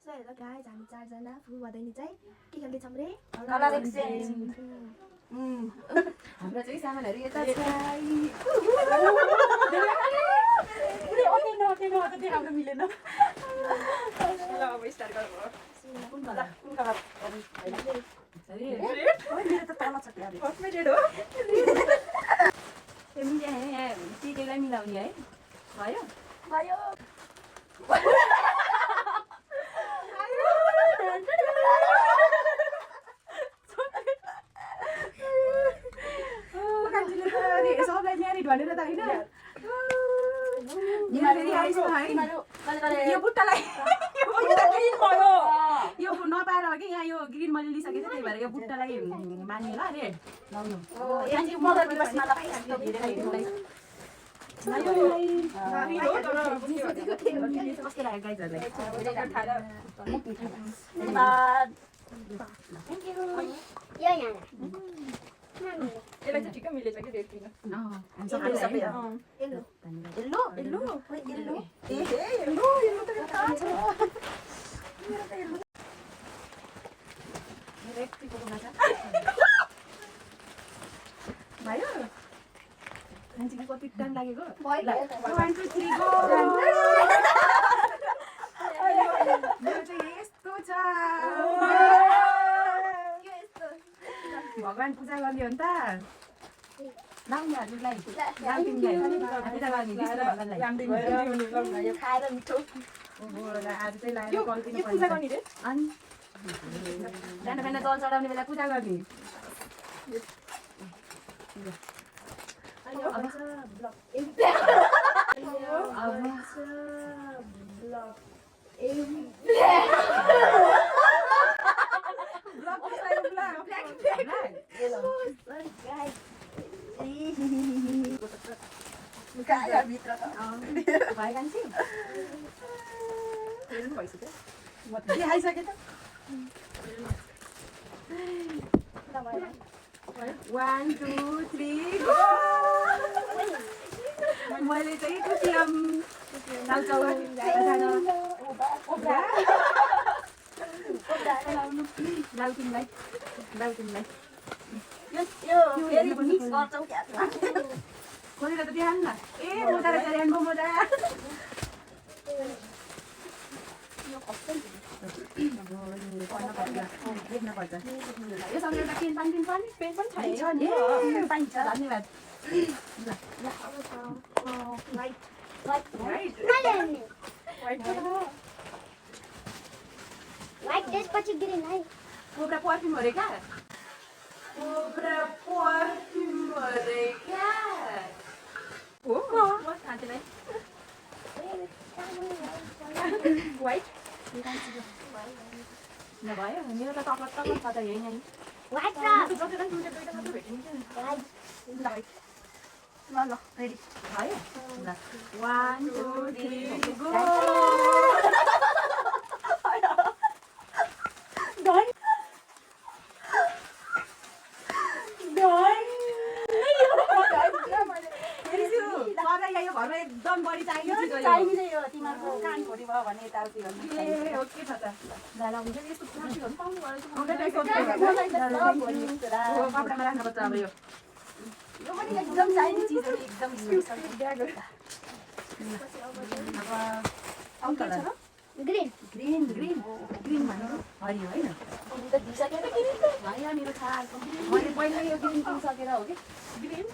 So hello guys, हामी चारजना फुवा दैनी चाहिँ के खेल्दैछौँ रे? Colour exchange. हाम्रो चाहिँ सामानहरु यता छ। अटे देखाउन मिलेन। ल अब स्टार्ट गरौँ। कुन कलर? रेड? मेरो त तल छ क्या रे। फर्स्टमै रेड हो। मिल्यो है, टिकेलाई मिलाउने है। भयो? भयो। भनेर त हैन यो बुट्टालाई ग्रीन भयो यो नपाएर हो कि यहाँ यो ग्रीन मैले लिइसके त्यही भएर यो बुट्टालाई मान्यो ल रेड लाउनु यहाँ मदर दिवसमा लगाइहाल्नु धेरै हेर्नुलाई कस्तो लाग्यो गाइजहरुलाई थ्यांक यू यो यहाँ यसलाई चाहिँ ठिक्क मिलेछ कि रेड किन सबै येल्लो येल्लो येल्लो येल्लो ए येल्लो येल्लो त मेरो थाहा छ मेरो त येल्लो मेरो एक टिपको गुना छ भयो मान्छेको कति टाइम लागेको 1 2 3 गो मेरो चाहिँ यस्तो छ भगवान पूजा गर्ने हो नि त लाउने हजुरलाई लामदिङलाई पूजा गर्ने विष्णु भगवानलाई लामदिङ यो खाएर मिठो ओहो आज चाहिँ लाएर कल्पिनु पर्छ पूजा गर्ने रे अनि बिहान बिहान जल चढाउने बेला पूजा गर्ने आइसके त 1 2 3 मैले चाहिँ कुटियम लाउँछौ लाउटिङलाई यो फेरि मिक्स गर्छौ क्या खोलेर त ध्यान न ए मोजा रहेछ रेनबो मोजा यो कस्तो देख्न पर्छ यो सँग एउटा पेन पनि छ नि पाइन्छ धन्यवाद व्हाइट त्यसपछि ग्रीन है कोब्रा पर्फ्युम हो रे क्या कोब्रा पर्फ्युम हो रे क्या हो मस्त खान्छलाई व्हाइट नभयो मेरो त टक्क छ त यही नै व्हाइट र ल रेडी भयो ल 1 2 3 गो एकदम बढी चाहिने यो तिमीहरुको कान छोरी भयो भने यताउति गर्नु ए ओके छ त ल हुन्छ यस्तो फुर्तीहरु पाउनु भएछ कपडामा राख्नुपर्छ अब यो पनि एकदम चाहिने चिजहरु एकदम स्पेशल ब्यागहरु अब के छ र ग्रीन ग्रीन भनेको हरियो हैन त दिसके त ग्रीन त हैन मेरो थाहा मैले पहिले यो ग्रीन किन सकेर हो कि ग्रीन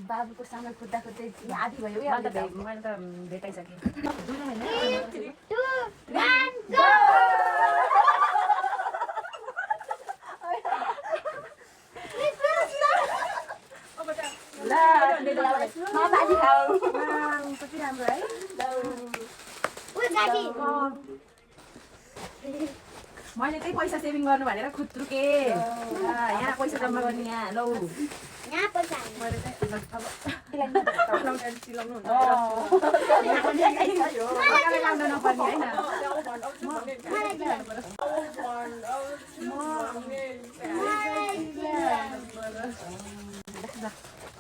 बाबुको सामान खुट्टा खुट्टै आधी भयो मैले त भेटाइसकेँ 3 2 1 गो ल बाजी खाऊ कति राम्रो है मैले चाहिँ पैसा सेभिङ गर्नु भनेर खुत्रुके यहाँ पैसा जम्मा गर्ने यहाँ लौ यहाँ पैसा मैले चाहिँ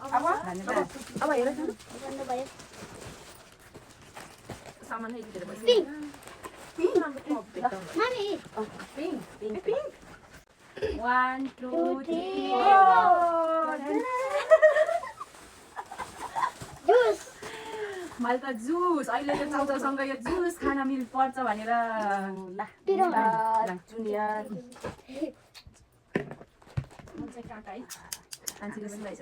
अब अब हेर त भन्नुभयो सामान हेरिदिएर बस्नु पिङ्क पिङ्क मामी पिङ्क पिङ्क पिङ्क 1 2 3 जुस मैले त जुस अहिले त चाउचाउसँग यो जुस खान पर्छ भनेर जुनियर कान्छीको पनि रहेछ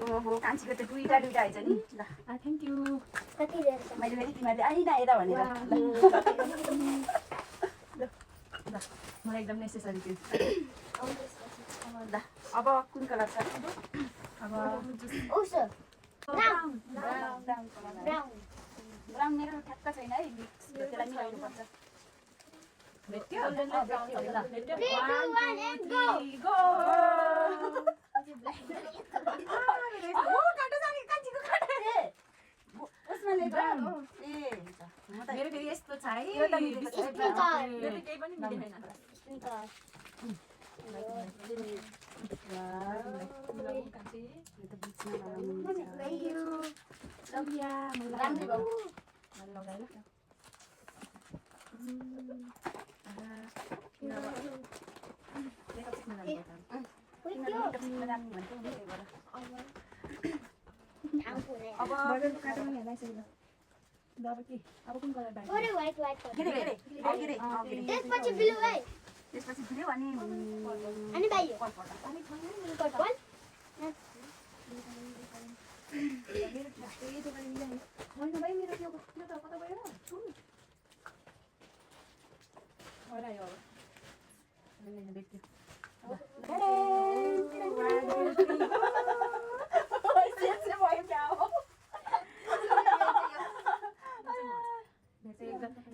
ओहो कान्छीको त दुईटा आइज नि ल थ्याङ्क यू कति रेट मैले फेरि तिमीहरूले आइना हेर भनेर ल मलाई एकदम नेसेसरी थियो ल अब कुन कलर छ अब ओसो ब्राउन ब्राउन ब्राउन मेरो ठ्याक्क छैन है मिक्स त्यसलाई मिलाउनु पर्छ भेट्यो ल भेट्यो 3 2 1 and go गो मेरो फेरि यस्तो छ है मेरो त केही पनि मिलेन अब अब कुन कलर बाँकी थोरै व्हाइट व्हाइट त्यसपछि त्यसपछि ब्लू है ब्लू अनि बाहिर पर्पल पर्पल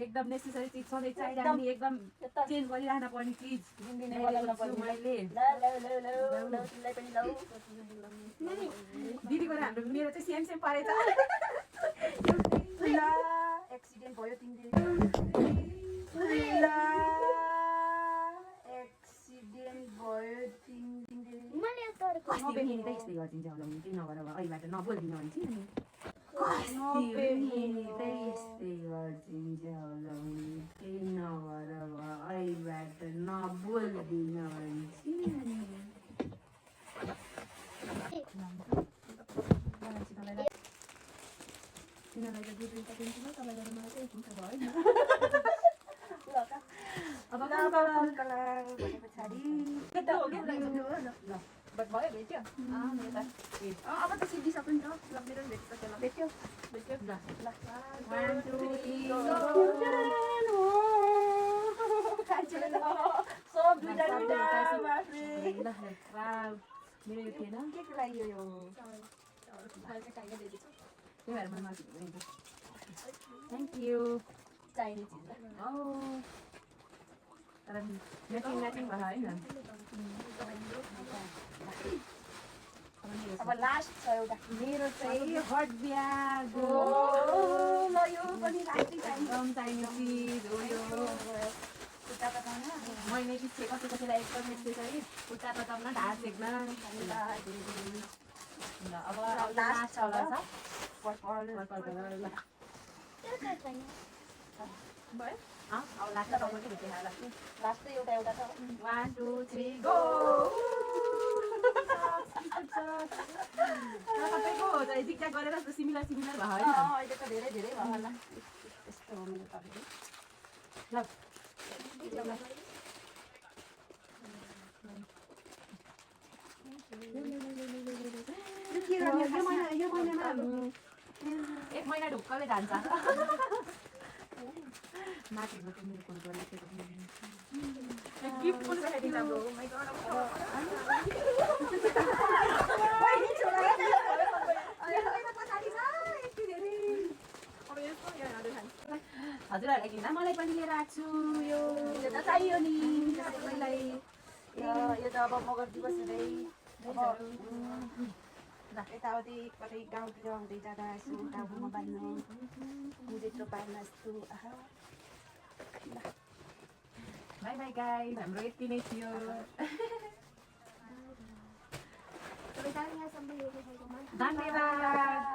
एकदम नेसेसरी चिज सधैँ चाहिरहने एकदम चेन्ज गरिरहन पर्ने चिज मैले दिदीको र हाम्रो मेरो चाहिँ सेम सेम परेछ एक्सिडेन्ट भयो तिमीले एक्सिडेन्ट भयो तिमीले मैले यस्तो यस्तै गरिदिन्छ होला केही नगर अहिलेबाट नबोलिदिनु भन्छ नि यस्तै गरिदिन्छ होला केही नगर अहिलेबाट नबोलिदिनु भन्छ तिनीहरूलाई त दुईवटा दिन्छु ल तपाईँबाट मलाई चाहिँ हुन्छ भयो अब कलर भने पछाडि भयो भेट्यो अब त सिद्धिसक्यो नि त ल मेरो भेटिसक्यो ल भेट्यो भेट्यो ल 1 2 3 सब दुईटा मेरो यो थिएन के लागि यो थ्याङ्क यू चाहिने चिज तर म्याचिङ म्याचिङ भयो होइन अब लास्ट छ एउटा मेरो चाहिँ हट ब्याग हो ल यो पनि लास्टै एकदम चाहिने चिज हो यो खुट्टा पकाउन मैले पिछे कसैलाई एकदम नेसेसरी खुट्टा पकाउन ढाड सेक्न ल अब लास्ट छ पर्पल ल भयो अब लास्ट त मैले भेटेँ लास्ट एउटा एउटा छ 1 2 3 गो तपाईँको जिगज्याग गरेर सिमिलर सिमिलर भयो होइन अहिले त धेरै धेरै भयो होला यस्तो हो मेरो तपाईँको ल यो महिनामा एक महिना ढुक्कले जान्छ माथिको त मेरो कुरो गरेको गिफ्ट पनि राखिदिन्छ ब्रो माइ गॉड हजुरहरूलाई किन मलाई पनि लिएर आएको छु यो त चाहियो नि सबैलाई यो त अब मगर दिवस हुँदै यताउति कतै गाउँतिर हुँदै जाँदा यसो टाउकोमा बाँध्न मुजेत्रो पार्न यस्तो बाई बाई गाइस हाम्रो यति नै थियो यहाँसम्म हेर्नु भएकोमा धन्यवाद